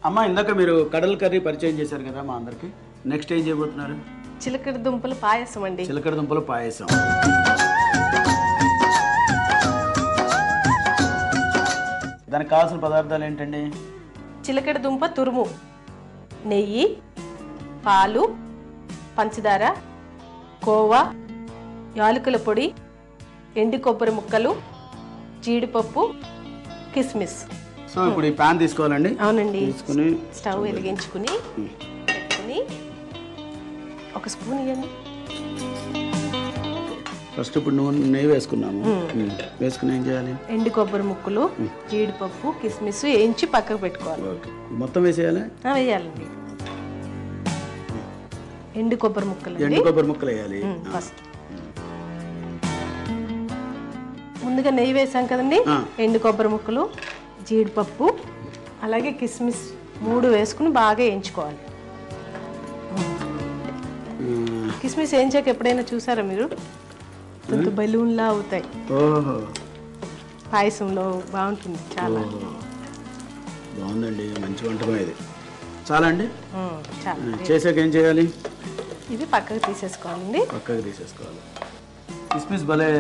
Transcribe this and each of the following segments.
అమ్మ ఇందాక మీరు కడల కర్రీ పరిచయం చేశారు కదా మా అందరికి. నెక్స్ట్ ఏం చేయబోతున్నారు? చిలకడ దుంపల పాయసం అండి. చిలకడ దుంపల పాయసం. దానికి కావాల్సిన పదార్థాలు ఏంటండి? చిలకడ దుంప తురుము, నెయ్యి, పాలు, పంచదార, కోవా, యాలకుల పొడి, ఎండు కొబ్బరి ముక్కలు, జీడిపప్పు, కిస్మిస్. సో ఇప్పుడు ఈ ప్యాన్ తీసుకోవాలండి. అవునండి. తీసుకుని స్టవ్ వెలిగించుకుని పెట్టుకుని ఒక స్పూన్ ఇవ్వండి. ఫస్ట్ ఇప్పుడు నెయ్యి వేసుకున్నాము. వేసుకుని ఏం చేయాలి? ఎండు కొబ్బరి ముక్కలు, జీడిపప్పు, కిస్మిస్ వేయించి పక్కకు పెట్టుకోవాలి. మొత్తం వేసేయాలి? వేయాలండి. ఎండు కొబ్బరి ముక్కలు. ఎండు కొబ్బరి ముక్కలు వేయాలి ఫస్ట్. ముందుగా నెయ్యి వేసాం కదండి. ఎండు కొబ్బరి ముక్కలు, జీడిపప్పు, అలాగే కిస్మిస్ 3 వేసుకుని బాగా వేయించుకోవాలి. కిస్మిస్ వేయించాక ఎప్పుడైనా చూసారా మీరు? కొంత బెలూన్లా అవుతాయి. పాయసంలో బాగుంటుంది. చాలా బాగుందండి. మంచి వంటకం ఇది. చాలా అండి. చాలా. చేసాక ఏం చేయాలి? ఇది పక్కకు తీసేసుకోవాలండి. పక్కకు తీసేసుకోవాలి. కిస్మిస్ భలే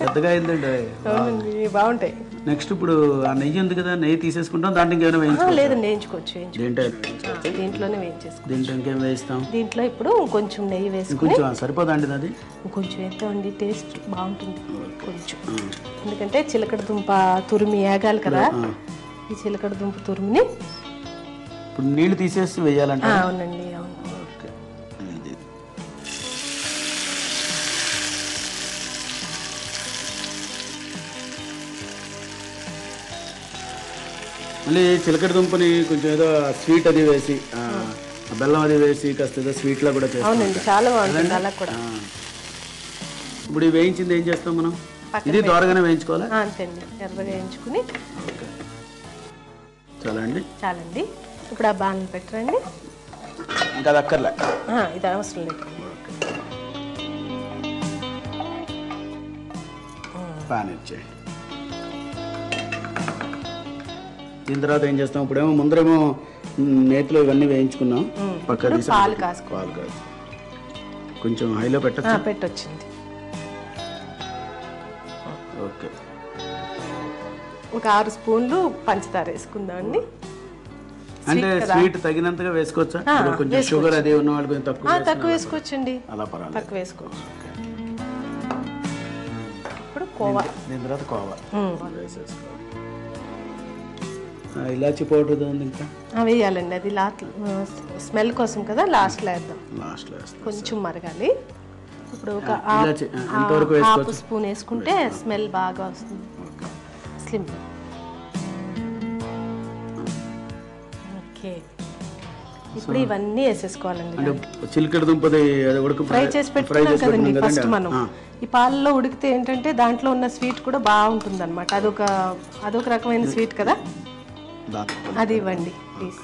పెద్దగా అయిందండి. అవునండి, బాగుంటాయి. నెక్స్ట్ ఇప్పుడు ఆ నెయ్యి ఉంది కదా, నెయ్యి తీసేసుకుంటాం. దాంట్లో ఇంకేమైనా వేయించుకోవచ్చు? లేదండి, వేయించుకోవచ్చు. దీంట్లోనే వేయించేసుకోవచ్చు. దీంట్లో ఇంకేం వేయిస్తాం? దీంట్లో ఇప్పుడు కొంచెం నెయ్యి వేసుకుని. కొంచెం సరిపోదండి అది? కొంచెం వేద్దామండి, టేస్ట్ బాగుంటుంది కొంచెం. ఎందుకంటే చిలకడ దుంప తురిమి వేగాలి కదా. ఈ చిలకడ దుంప తురిమిని ఇప్పుడు నీళ్లు తీసేసి వేయాలంటే? అవునండి, అవును. మళ్ళీ చిలకడ దుంపని కొంచెం ఏదో స్వీట్ అది వేసి, బెల్లం అది వేసి కాస్త ఏదో స్వీట్ లా కూడా చేస్తాం. అవునండి, చాలా బాగుంటుంది అలా కూడా. ఇప్పుడు ఈ వేయించింది ఏం చేస్తాం మనం? ఇది దోరగానే వేయించుకోవాలా? అంతే అండి, ఎర్రగా వేయించుకుని. చాలా అండి. చాలండి. ఇప్పుడు ఆ బాణలు పెట్టరండి. ఇంకా అది అక్కర్లే? ఇది అవసరం లేదు. ప్యాన్ ఇచ్చేయండి. దీని తర్వాత ఏం చేస్తాం? ఇప్పుడేమో ముందరేమో నేతిలో ఇవన్నీ వేయించుకున్నాం. పక్క తీసి పాలు కాసుకోవాలి. కొంచెం హైలో పెట్టొచ్చింది. ఓకే. ఒక 6 స్పూన్లు పంచదార వేసుకుందాం అండి. అంటే స్వీట్ తగినంతగా వేసుకోవచ్చా? కొంచెం షుగర్ అది ఉన్న వాళ్ళు కొంచెం తక్కువ వేసుకోవచ్చండి. అలా పర్వాలేదు, తక్కువ వేసుకోవచ్చు. ఇప్పుడు కోవా. దీని తర్వాత కోవా వేసేసుకోవాలి. ఇలాచి పౌడర్ ఉంది ఇంకా వేయాలండి. అది స్మెల్ కోసం కదా, లాస్ట్లో వేద్దాం. కొంచెం మరగాలి. ఇప్పుడు ఒక హాఫ్ స్పూన్ వేసుకుంటే స్మెల్ బాగా వస్తుంది. స్లిమ్. ఓకే. ఇప్పుడు ఇవన్నీ వేసేసుకోవాలండి. చిలకడ దుంపది ఫ్రై చేసి పెట్టుకున్నాం కదండి ఫస్ట్ మనం. ఈ పాలలో ఉడికితే ఏంటంటే దాంట్లో ఉన్న స్వీట్ కూడా బాగుంటుంది అనమాట. అదొక రకమైన స్వీట్ కదా, అది ఇవ్వండి ప్లీజ్.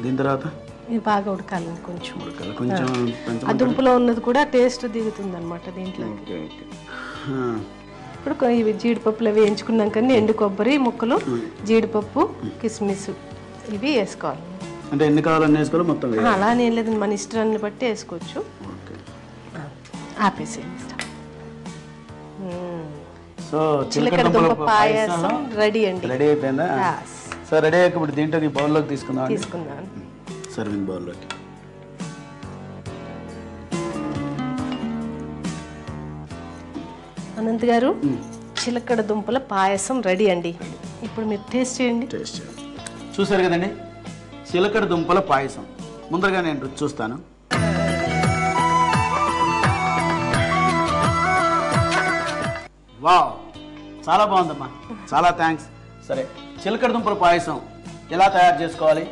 దీని తర్వాత ఇది బాగా ఉడకాలండి. కొంచెం ఆ దుంపలో ఉన్నది కూడా టేస్ట్ దిగుతుంది అనమాట దీంట్లో. ఇప్పుడు ఇవి జీడిపప్పులు అవి వేయించుకున్నాం కానీ ఎండు కొబ్బరి ముక్కలు, జీడిపప్పు, కిస్మిస్ ఇవి వేసుకోవాలి. అంటే ఎన్ని కావాలని వేసుకోవాలి మొత్తం? అలానే లేదండి, మన ఇష్టాన్ని బట్టి వేసుకోవచ్చు. ఆపేసేయండి. సో చిలకడ దుంప పాయసం రెడీ అండి. రెడీ అయిపోయిందా? సో రెడీ అయ్యాక ఇప్పుడు దీంట్లోకి బౌల్లోకి తీసుకుందాం. సర్వింగ్ బౌల్లోకి. అనంత్ గారు, చిలకడ దుంపల పాయసం రెడీ అండి. ఇప్పుడు మీరు టేస్ట్ చేయండి. చూసారు కదండి చిలకడ దుంపల పాయసం. ముందరగా నేను రుచి చూస్తాను. వావ్, చాలా బాగుందమ్మా. చాలా థ్యాంక్స్. సరే, చిలకడ దుంపల పాయసం ఎలా తయారు చేసుకోవాలి,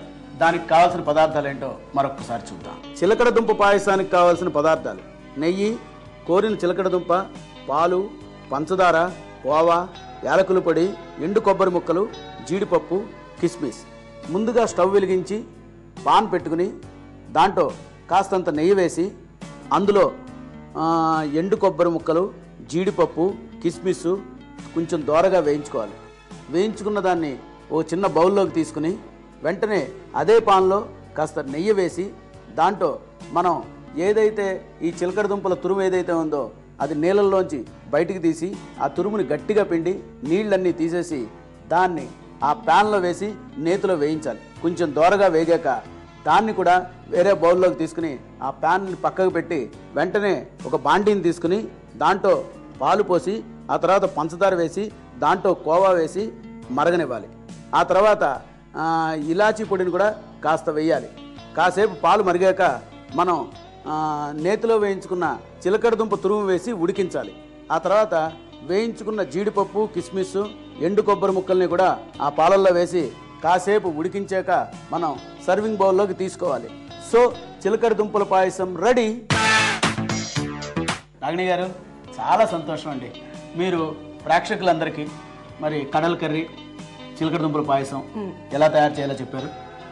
దానికి కావాల్సిన పదార్థాలు ఏంటో మరొకసారి చూద్దాం. చిలకడ దుంప పాయసానికి కావాల్సిన పదార్థాలు: నెయ్యి, కోరిన చిలకడ దుంప, పాలు, పంచదార, కోవా, యాలకుల పొడి, ఎండు కొబ్బరి ముక్కలు, జీడిపప్పు, కిస్మిస్. ముందుగా స్టవ్ వెలిగించి పాన్ పెట్టుకుని దాంట్లో కాస్తంత నెయ్యి వేసి అందులో ఎండు కొబ్బరి ముక్కలు, జీడిపప్పు, కిస్మిస్ కొంచెం దోరగా వేయించుకోవాలి. వేయించుకున్న దాన్ని ఓ చిన్న బౌల్లోకి తీసుకుని వెంటనే అదే పాన్లో కాస్త నెయ్యి వేసి దాంట్లో మనం ఏదైతే ఈ చిలకడ దుంపల తురుము ఏదైతే ఉందో అది నీళ్ళల్లోంచి బయటికి తీసి ఆ తురుముని గట్టిగా పిండి నీళ్ళన్నీ తీసేసి దాన్ని ఆ ప్యాన్లో వేసి నేతిలో వేయించాలి. కొంచెం దోరగా వేగాక దాన్ని కూడా వేరే బౌల్లోకి తీసుకుని ఆ ప్యాన్ని పక్కకు పెట్టి వెంటనే ఒక బాండీని తీసుకుని దాంట్లో పాలు పోసి ఆ తర్వాత పంచదార వేసి దాంట్లో కోవా వేసి మరగనివ్వాలి. ఆ తర్వాత ఇలాచీ పొడిని కూడా కాస్త వేయాలి. కాసేపు పాలు మరిగాక మనం నేతిలో వేయించుకున్న చిలకడ దుంప తురుము వేసి ఉడికించాలి. ఆ తర్వాత వేయించుకున్న జీడిపప్పు, కిస్మిస్, ఎండు కొబ్బరి ముక్కల్ని కూడా ఆ పాలల్లో వేసి కాసేపు ఉడికించాక మనం సర్వింగ్ బౌల్లోకి తీసుకోవాలి. సో చిలకడ దుంపల పాయసం రెడీ. రాగిణి గారు, చాలా సంతోషం అండి. మీరు ప్రేక్షకులందరికీ మరి కడల కర్రీ, చిలకడ దుంపల పాయసం ఎలా తయారు చేయాలో చెప్పారు.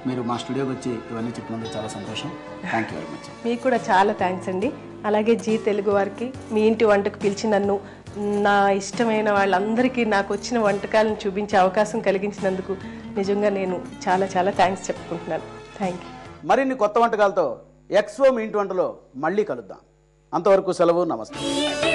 మీరు మా స్టూడియోకి వచ్చి ఇవన్నీ చెప్పినందుకు చాలా సంతోషం. Thank you very much. మీకు కూడా చాలా థ్యాంక్స్ అండి. అలాగే జీ తెలుగు వారికి మీ ఇంటి వంటకు పిలిచి నన్ను నా ఇష్టమైన వాళ్ళందరికీ నాకు వచ్చిన వంటకాలను చూపించే అవకాశం కలిగించినందుకు నిజంగా నేను చాలా చాలా థ్యాంక్స్ చెప్పుకుంటున్నాను. Thank you. మరిన్ని కొత్త వంటకాలతో ఎక్స్పో మీ ఇంటి వంటలో మళ్ళీ కలుద్దాం. అంతవరకు సెలవు. నమస్తే.